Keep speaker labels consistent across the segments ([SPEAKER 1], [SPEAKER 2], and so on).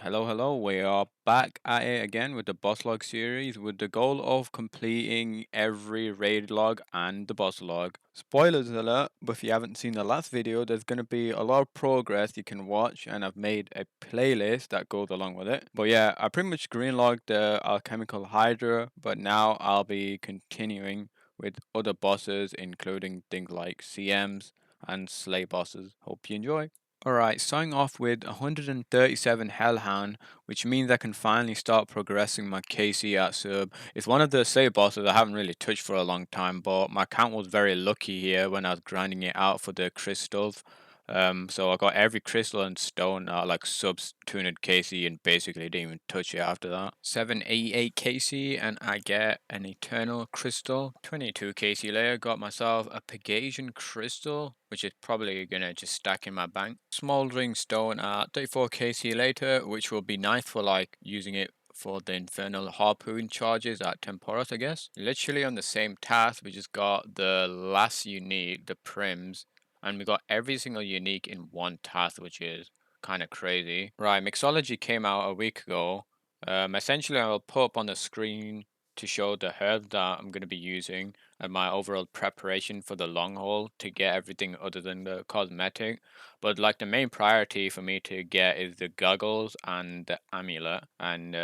[SPEAKER 1] Hello. We are back at it again with the boss log series with the goal of completing every raid log and the boss log. Spoilers alert, but if you haven't seen the last video, there's going to be a lot of progress you can watch, and I've made a playlist that goes along with it. But yeah, I pretty much greenlogged the alchemical hydra, but now I'll be continuing with other bosses, including things like CMs and slay bosses. Hope you enjoy. Alright, starting off with 137 Hellhound, which means I can finally start progressing my KC at Serb. It's one of the save bosses I haven't really touched for a long time, but my account was very lucky here when I was grinding it out for the crystals. So I got every crystal and stone like sub 200 KC and basically didn't even touch it after that. 788 KC and I get an eternal crystal. 22 KC later got myself a Pegasian crystal, which is probably gonna just stack in my bank. Smoldering stone at 34 KC later, which will be nice for like using it for the infernal harpoon charges at Temporis, I guess. Literally on the same task, we just got the last unique, the prims, and we got every single unique in one task, which is kind of crazy. Right, Mixology came out a week ago. Essentially, I'll put up on the screen to show the herbs that I'm going to be using and my overall preparation for the long haul to get everything other than the cosmetic. But like the main priority for me to get is the goggles and the amulet. And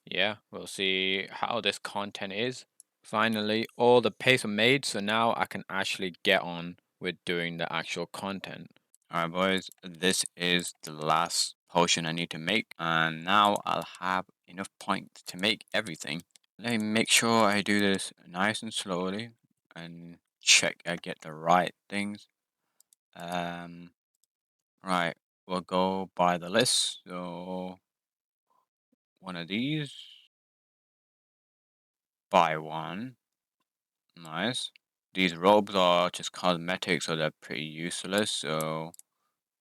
[SPEAKER 1] yeah, we'll see how this content is. Finally, all the paste are made, so now I can actually get on with doing the actual content. Alright boys, this is the last potion I need to make, and now I'll have enough points to make everything. Let me make sure I do this nice and slowly and check I get the right things. Right, we'll go by the list. So one of these, buy one, nice. These robes are just cosmetic, so they're pretty useless. So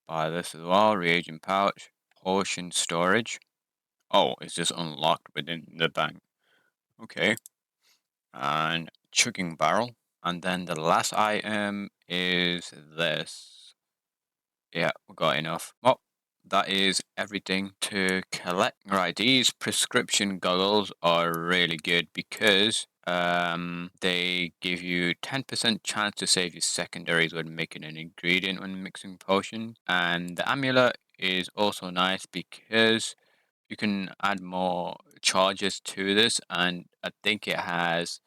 [SPEAKER 1] buy this as well. Reagent pouch, potion storage. Oh, it's just unlocked within the bank. Okay. And chugging barrel. And then the last item is this. Yeah, we got enough. Well, that is everything to collect. Right, these prescription goggles are really good because they give you 10% chance to save your secondaries when making an ingredient when mixing potions. And the amulet is also nice because you can add more charges to this, and I think it has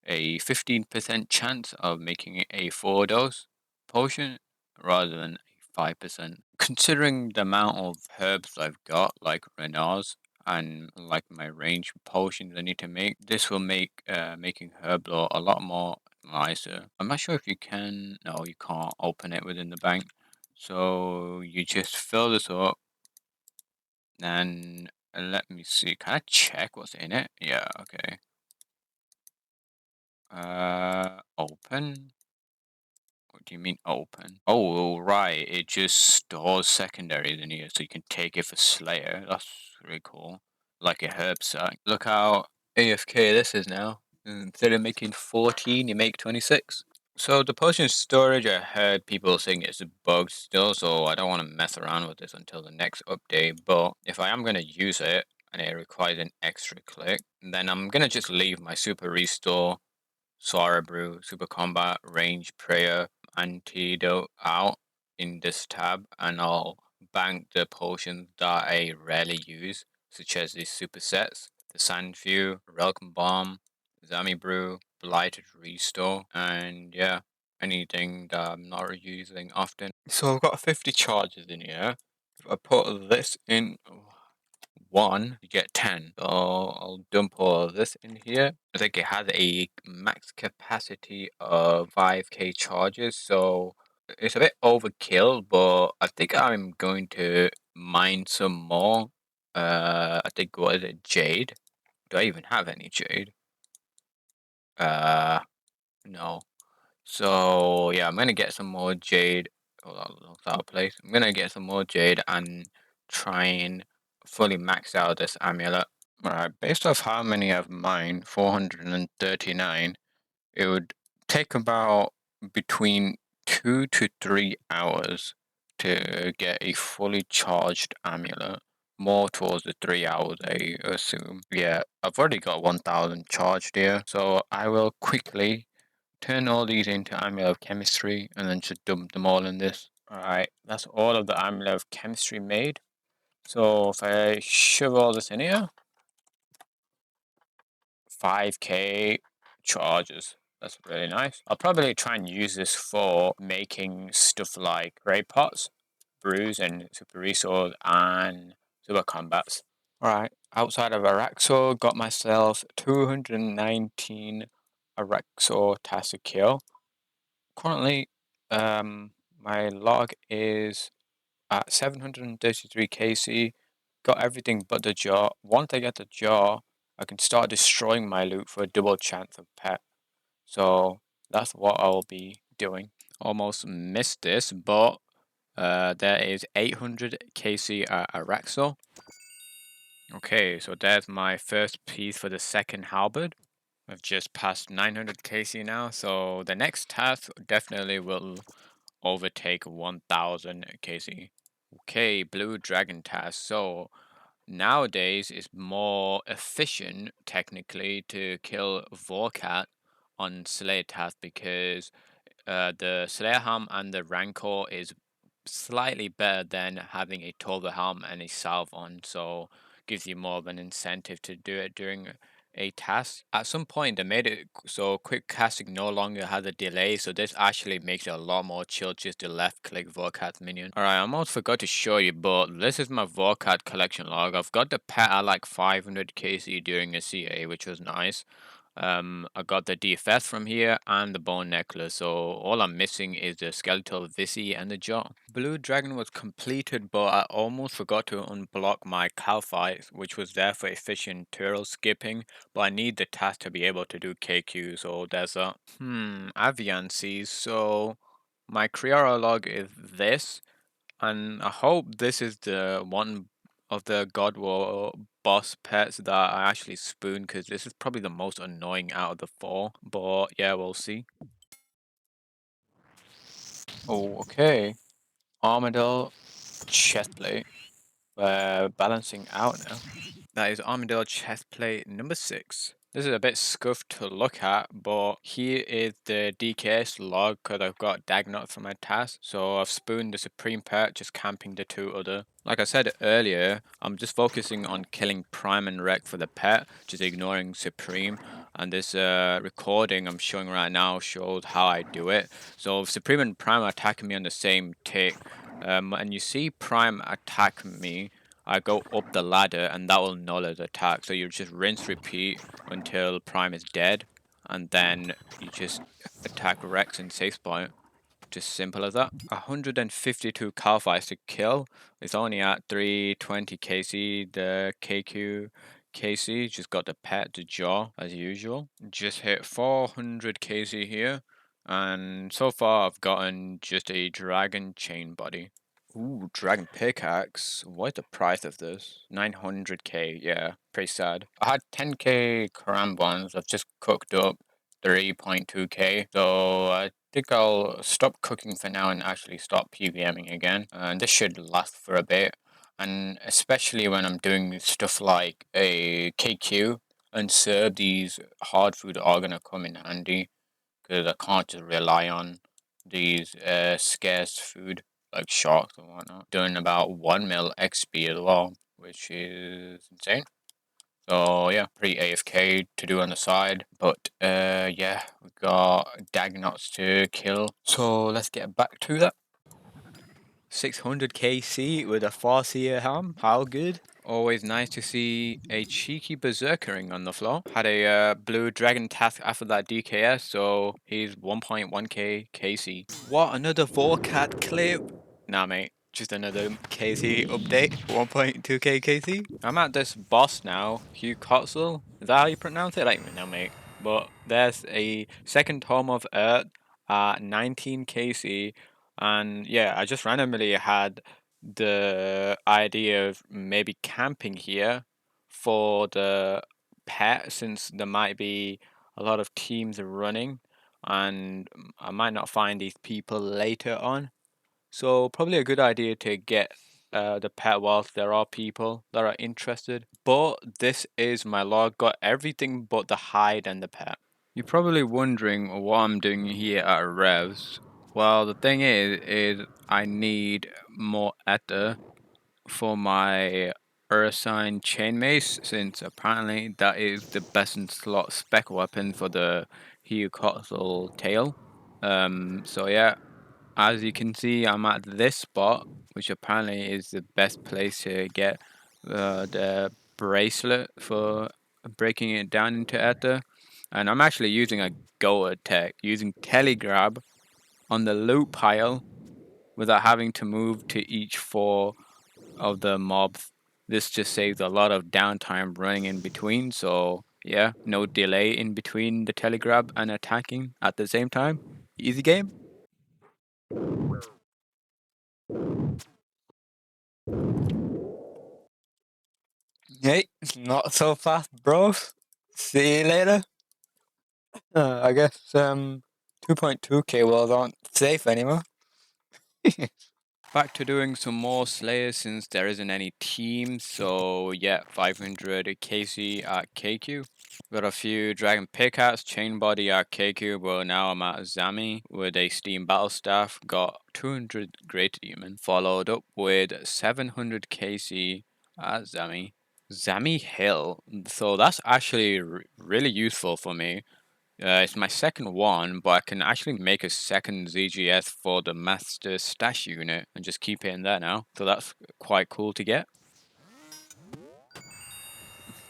[SPEAKER 1] a 15% chance of making it a 4 dose potion rather than a 5%. Considering the amount of herbs I've got, like Renars, and like my range of potions I need to make, this will make making herb lore a lot more nicer. I'm not sure if you can, no, you can't open it within the bank. So you just fill this up, and let me see, can I check what's in it? Yeah, okay. Open? What do you mean open? Oh, right. It just stores secondaries in here, so you can take it for Slayer. That's really cool. Like a herb sack. Look how AFK this is now. Instead of making 14, you make 26. So the potion storage, I heard people saying it's a bug still, so I don't want to mess around with this until the next update. But if I am going to use it, and it requires an extra click, then I'm going to just leave my super restore, Sora Brew, Super Combat, Range, Prayer, Antidote out in this tab, and I'll bank the potions that I rarely use, such as these supersets, the Sandfew, Welcome Bomb, Zami Brew, Blighted Restore, and yeah, anything that I'm not using often. So I've got 50 charges in here. If I put this in one, you get 10. So I'll dump all of this in here. I think it has a max capacity of 5k charges, so it's a bit overkill, but I think I'm going to mine some more. I think, what is it, jade? Do I even have any jade? Uh, no. So yeah, I'm gonna get some more jade. Hold on, looks out of place. I'm gonna get some more jade and try and fully max out this amulet. Alright, based off how many I've mined, 439, it would take about between 2 to 3 hours to get a fully charged amulet. more towards the 3 hours, I assume. Yeah, I've already got 1000 charged here, so I will quickly turn all these into ammo of chemistry and then just dump them all in this. Alright, that's all of the ammo of chemistry made. So if I shove all this in here, 5k charges. That's really nice. I'll probably try and use this for making stuff like great pots, brews, and super resource and super combats. Alright, outside of Araxxor, got myself 219 Araxxor tasks to kill. Currently, my log is at 733 KC. Got everything but the jar. Once I get the jar, I can start destroying my loot for a double chance of pet. So that's what I'll be doing. Almost missed this, but there is 800 KC at Araxxor. Okay, so there's my first piece for the second halberd. I've just passed 900 KC now, so the next task definitely will overtake 1000 KC. Okay, blue dragon task. So nowadays it's more efficient technically to kill Vorkat on Slayer task because the Slayer Helm and the Rancor is slightly better than having a Tova Helm and a Salve on, so gives you more of an incentive to do it during a task. At some point, they made it so quick casting no longer has a delay, so this actually makes it a lot more chill just to left click Vorkat minion. Alright, I almost forgot to show you, but this is my Vorkat collection log. I've got the pet at like 500 KC during a CA, which was nice. I got the DFS from here and the bone necklace, so all I'm missing is the skeletal Visi and the jaw. Blue Dragon was completed, but I almost forgot to unblock my Calphites, which was there for efficient turtle skipping, but I need the task to be able to do KQ, so there's a Avian sees, so my Kriara log is this, and I hope this is the one of the God War boss pets that I actually spoon, because this is probably the most annoying out of the four. But yeah, we'll see. Oh, okay. Armadillo chestplate. We're balancing out now. That is Armadillo chestplate number 6. This is a bit scuffed to look at, but here is the DKS log because I've got Dagannoth for my task. So I've spooned the Supreme Pet, just camping the 2 other. Like I said earlier, I'm just focusing on killing Prime and Wreck for the pet, just ignoring Supreme. And this recording I'm showing right now shows how I do it. So if Supreme and Prime are attacking me on the same tick, and you see Prime attack me, I go up the ladder and that will null his attack. So you just rinse repeat until Prime is dead, and then you just attack Rex in safe spot. Just simple as that. 152 Calphites to kill. It's only at 320 KC. The KQ KC just got the pet to jaw as usual. Just hit 400 KC here. And so far I've gotten just a dragon chain body. Ooh, dragon pickaxe. What's the price of this? 900k. Yeah, pretty sad. I had 10k Karambons. I've just cooked up 3.2k. So I think I'll stop cooking for now and actually start PVMing again. And this should last for a bit. And especially when I'm doing stuff like a KQ and serve, these hard food are gonna come in handy because I can't just rely on these scarce food like sharks and whatnot. Doing about 1 mil XP as well, which is insane. So yeah, pretty AFK to do on the side, but yeah, we got Dagannoths to kill. So let's get back to that. 600 KC with a Farseer helm. How good? Always nice to see a cheeky berserkering on the floor. Had a blue dragon task after that DKS, so he's 1.1k KC. What, another Vorcat clip? Nah, mate. Just another KC update. 1.2k KC. I'm at this boss now, Hueycoatl. Is that how you pronounce it? I don't even know, mate. But there's a second Tome of Earth at 19 KC. And yeah, I just randomly had the idea of maybe camping here for the pet since there might be a lot of teams running and I might not find these people later on. So probably a good idea to get the pet whilst there are people that are interested. But this is my log, got everything but the hide and the pet. You're probably wondering what I'm doing here at Revs. Well, the thing is I need more ether for my Ursine chain mace, since apparently that is the best in slot spec weapon for the Hueycoatl tail. So yeah, as you can see, I'm at this spot, which apparently is the best place to get the bracelet for breaking it down into ether. And I'm actually using a Go attack, using telegrab on the loot pile without having to move to each 4 of the mobs. This just saves a lot of downtime running in between, so yeah, no delay in between the telegrab and attacking at the same time. Easy game. Hey, not so fast, bros. See you later. I guess 2.2k wells aren't safe anymore. Back to doing some more Slayers since there isn't any team, so yeah, 500 KC at KQ. Got a few Dragon Pickaxe, Chain Body at KQ, but now I'm at Zami with a Steam Battle Staff. Got 200 Great Demon, followed up with 700 KC at Zami. Zami Hill, so that's actually really useful for me. It's my second one, but I can actually make a second ZGS for the Master Stash unit and just keep it in there now. So that's quite cool to get.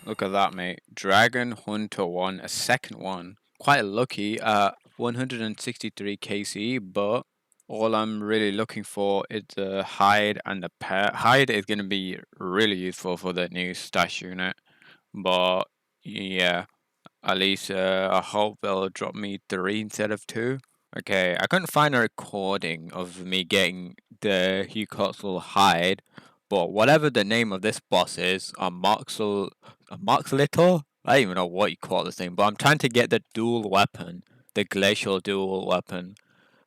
[SPEAKER 1] Look at that, mate. Dragon Hunter 1, a second one. Quite lucky at 163 KC, but all I'm really looking for is the hide and the pet. Hide is going to be really useful for the new Stash unit, but yeah. At least I hope they'll drop me 3 instead of 2. Okay, I couldn't find a recording of me getting the Hueycoatl hide, but whatever the name of this boss is, a Moxlittle? I don't even know what you call this thing, but I'm trying to get the dual weapon, the glacial dual weapon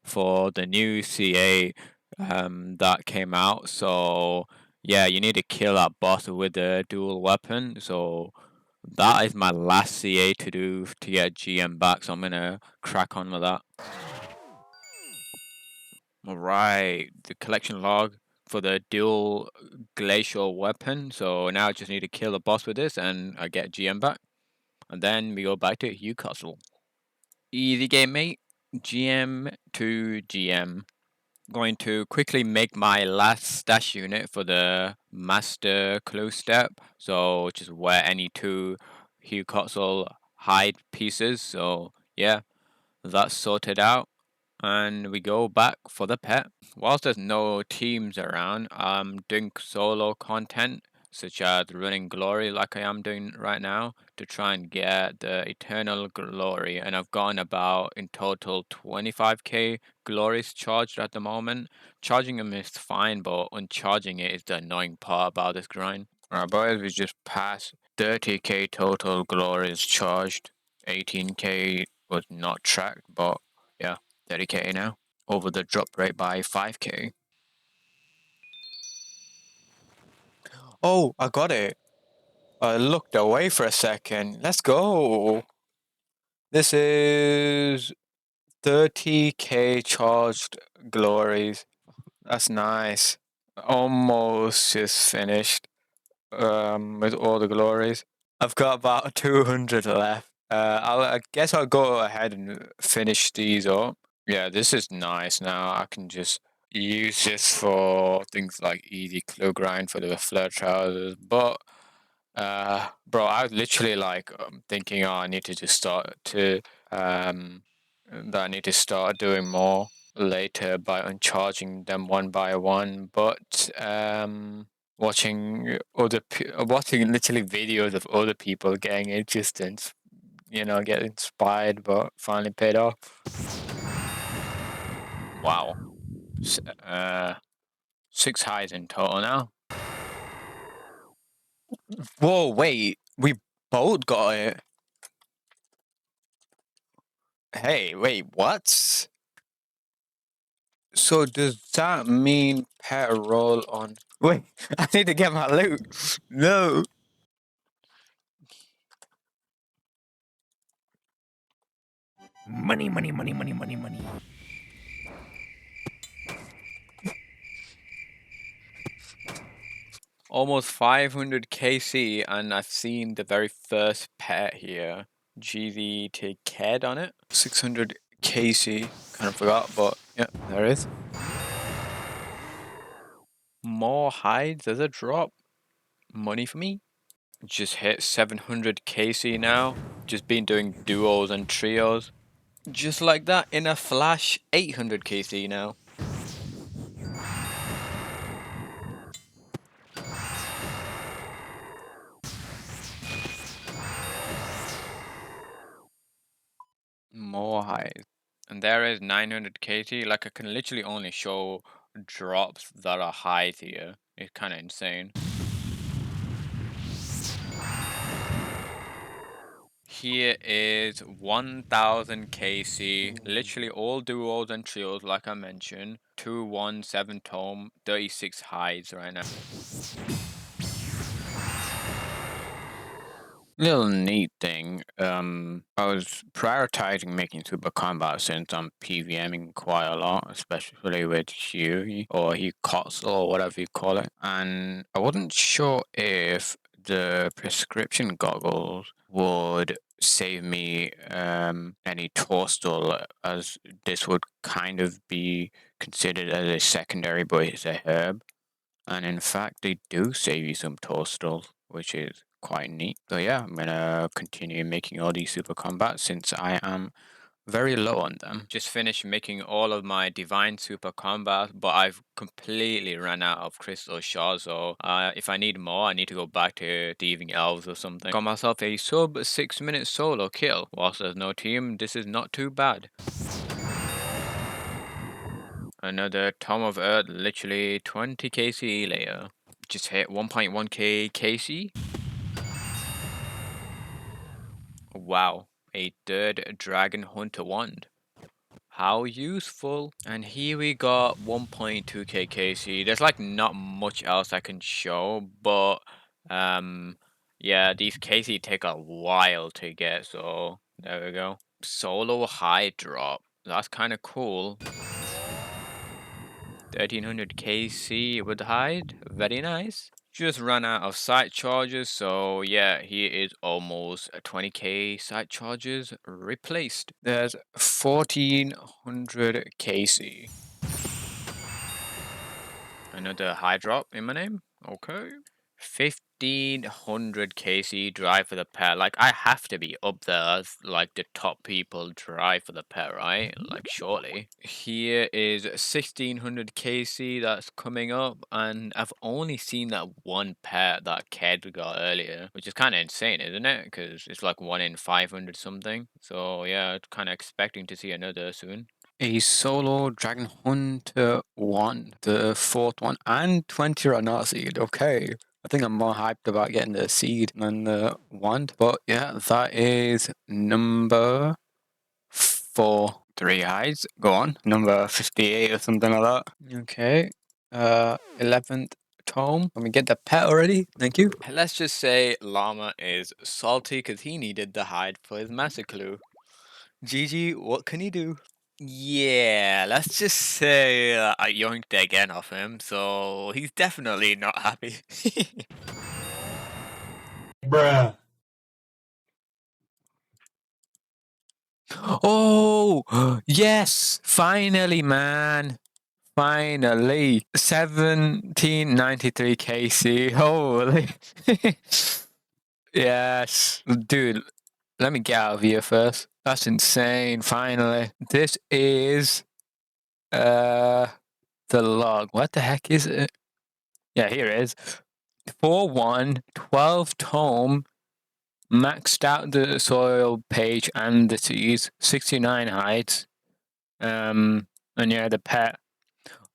[SPEAKER 1] for the new CA that came out. So yeah, you need to kill that boss with the dual weapon. So that is my last CA to do to get GM back. So I'm gonna crack on with that. Alright, the collection log for the dual glacial weapon. So now I just need to kill the boss with this and I get GM back. And then we go back to Hueycoatl. Easy game, mate. GM to GM. Going to quickly make my last stash unit for the master clue step. So just wear any 2 Hueycoatl hide pieces. So yeah, that's sorted out. And we go back for the pet. Whilst there's no teams around, I'm doing solo content, such as running glory like I am doing right now, to try and get the eternal glory. And I've gotten about, in total, 25k glories charged at the moment. Charging them is fine, but uncharging it is the annoying part about this grind. Alright boys, we just passed 30k total glories charged. 18k was not tracked, but yeah, 30k now. Over the drop rate by 5k. Oh, I got it. I looked away for a second. Let's go. This is 30k charged glories. That's nice. Almost just finished with all the glories. I've got about 200 left. I guess I'll go ahead and finish these up. Yeah, this is nice now. I can just use this for things like easy clue grind for the flare trousers. But, bro, I was literally like thinking, oh, I need to just start to, that I need to start doing more later by uncharging them one by one. But, watching literally videos of other people getting interest and get inspired, but finally paid off. Wow. 6 highs in total now. Whoa, wait, we both got it. Hey, wait, what? So does that mean pet roll on? Wait, I need to get my loot. No.
[SPEAKER 2] Money, money, money, money, money, money.
[SPEAKER 1] Almost 500 KC, and I've seen the very first pet here. GZ to Ked on it. 600 KC. Kind of forgot, but yeah, there it is. More hides as a drop. Money for me. Just hit 700 KC now. Just been doing duos and trios. Just like that, in a flash, 800 KC now. More highs. And there is 900 KC. Like, I can literally only show drops that are highs here. It's kind of insane. Here is 1000 KC. Literally all duos and trios, like I mentioned. 217 tome, 36 highs right now. Little neat thing. I was prioritizing making super combat since I'm PVMing quite a lot, especially with Huey or Hueycoatl or whatever you call it. And I wasn't sure if the prescription goggles would save me any Torstal, as this would kind of be considered as a secondary, but it's a herb. And in fact, they do save you some Torstal, which is quite neat. So yeah, I'm gonna continue making all these super combats since I am very low on them. Just finished making all of my divine super combats, but I've completely run out of crystal shards. So if I need more, I need to go back to thieving elves or something. Got myself a sub 6-minute solo kill. Whilst there's no team, this is not too bad. Another Tom of Earth, literally 20 KC later. Just hit 1.1k KC. Wow, a third Dragon Hunter wand. How useful. And here we got 1.2k KC. There's like not much else I can show, but yeah, these KC take a while to get, so there we go. Solo high drop. That's kind of cool. 1300 KC with the hide. Very nice. Just ran out of site charges, so yeah, here is almost 20k site charges replaced. There's 1400 KC. Another high drop in my name. Okay. 1500 KC drive for the pair. Like, I have to be up there as like the top people drive for the pair, right? Like, surely. Here is 1600 KC that's coming up, and I've only seen that one pair that Ked got earlier, which is kind of insane, isn't it? Because it's like 1 in 500 something. So yeah, kind of expecting to see another soon. A solo Dragon Hunter 1, the fourth one, and 20 Ranat seed. Okay. I think I'm more hyped about getting the seed than the wand. But yeah, that is number 4. 3 hides. Go on. Number 58 or something like that. Okay. 11th tome. Let me get the pet already. Thank you. Let's just say Llama is salty because he needed the hide for his master clue. GG, what can he do? Yeah, let's just say I yoinked again off him, so he's definitely not happy.
[SPEAKER 2] Bruh.
[SPEAKER 1] Oh, yes, finally, man. Finally. 1793 KC. Holy. Yes. Dude, let me get out of here first. That's insane, finally. This is the log. What the heck is it? Yeah, here it is. 4-1, 12 tome, maxed out the soil page and the seas, 69 hides. And yeah, the pet.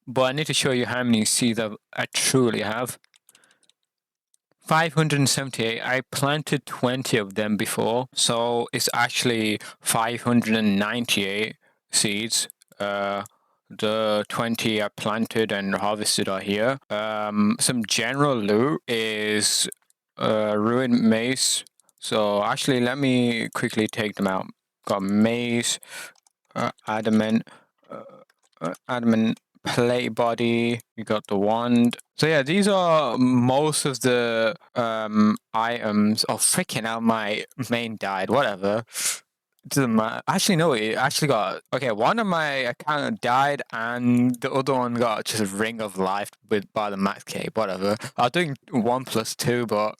[SPEAKER 1] But I need to show you how many seeds I truly have. 578. I planted 20 of them before, so it's actually 598 seeds. The 20 I planted and harvested are here. Some general loot is ruined mace. So actually, let me quickly take them out. Got mace, adamant, adamant plate body. You got the wand. So yeah, these are most of the items. Oh freaking hell! My main died. Whatever. Doesn't matter. Actually, no. It actually got okay. One of my account died, and the other one got just a ring of life with by the max cape. Whatever. I was doing 1+2, but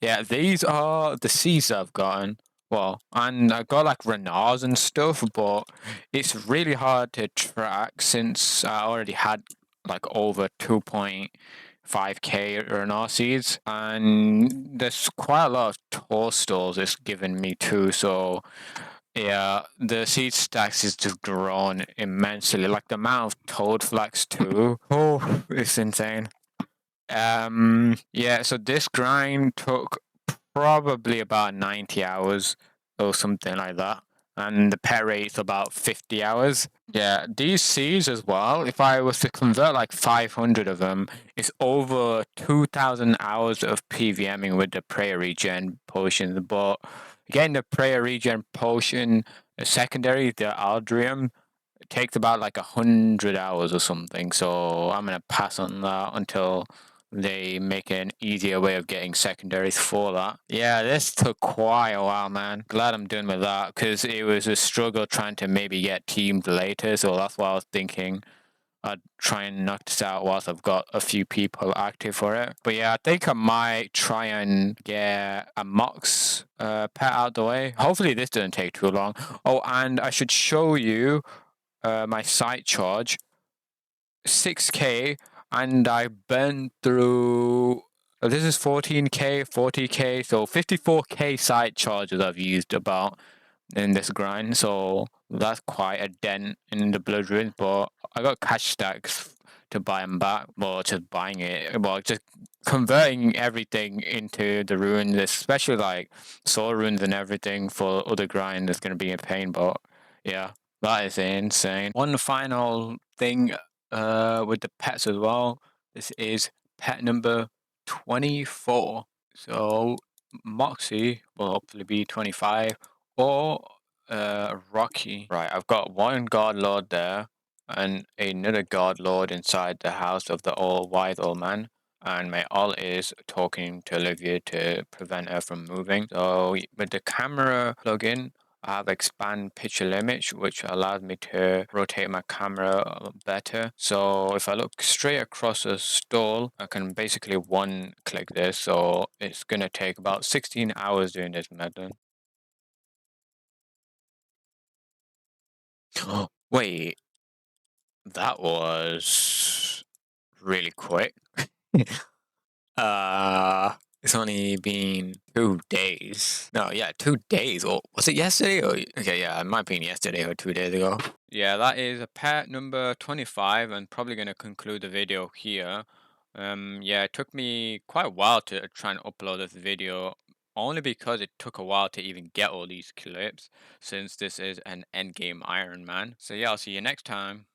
[SPEAKER 1] yeah. These are the seeds I've gotten. Well, and I got like renars and stuff, but it's really hard to track since I already had like over 2.5k renar seeds, and there's quite a lot of toadstools it's given me too. So yeah, the seed stacks is just grown immensely. Like the amount of toad flax too. Oh, it's insane. Yeah, so this grind took probably about 90 hours or something like that. And the pet rate's about 50 hours. Yeah, these seeds as well, if I was to convert like 500 of them, it's over 2,000 hours of PVMing with the prayer regen potions. But getting the prayer regen potion secondary, the Aldrium, it takes about like 100 hours or something. So I'm gonna pass on that until they make an easier way of getting secondaries for that. Yeah, this took quite a while, man. Glad I'm done with that because it was a struggle trying to maybe get teamed later. So that's why I was thinking I'd try and knock this out whilst I've got a few people active for it. But yeah, I think I might try and get a Mox pet out the way. Hopefully this doesn't take too long. Oh, and I should show you my site charge. 6k, and I burnt through. This is 14k, 40k, so 54k site charges I've used about in this grind. So that's quite a dent in the blood runes, but I got cash stacks to buy them back. Well, just buying it, well, just converting everything into the runes, especially like soul runes and everything for other grind is going to be a pain. But yeah, that is insane. One final thing with the pets as well. This is pet number 24. So Moxie will hopefully be 25 or Rocky. Right, I've got one God Lord there and another God Lord inside the house of the all-wise old man. And my all is talking to Olivia to prevent her from moving. So with the camera plugin, I have expand picture limit, which allows me to rotate my camera better. So if I look straight across a stall, I can basically one click this. So it's going to take about 16 hours doing this method. Wait, that was really quick. It's only been 2 days. No, yeah, 2 days. Or was it yesterday? Or okay, yeah, it might have been yesterday or 2 days ago. Yeah, that is a pet number 25, and probably gonna conclude the video here. Yeah, it took me quite a while to try and upload this video, only because it took a while to even get all these clips, since this is an endgame Iron Man. So yeah, I'll see you next time.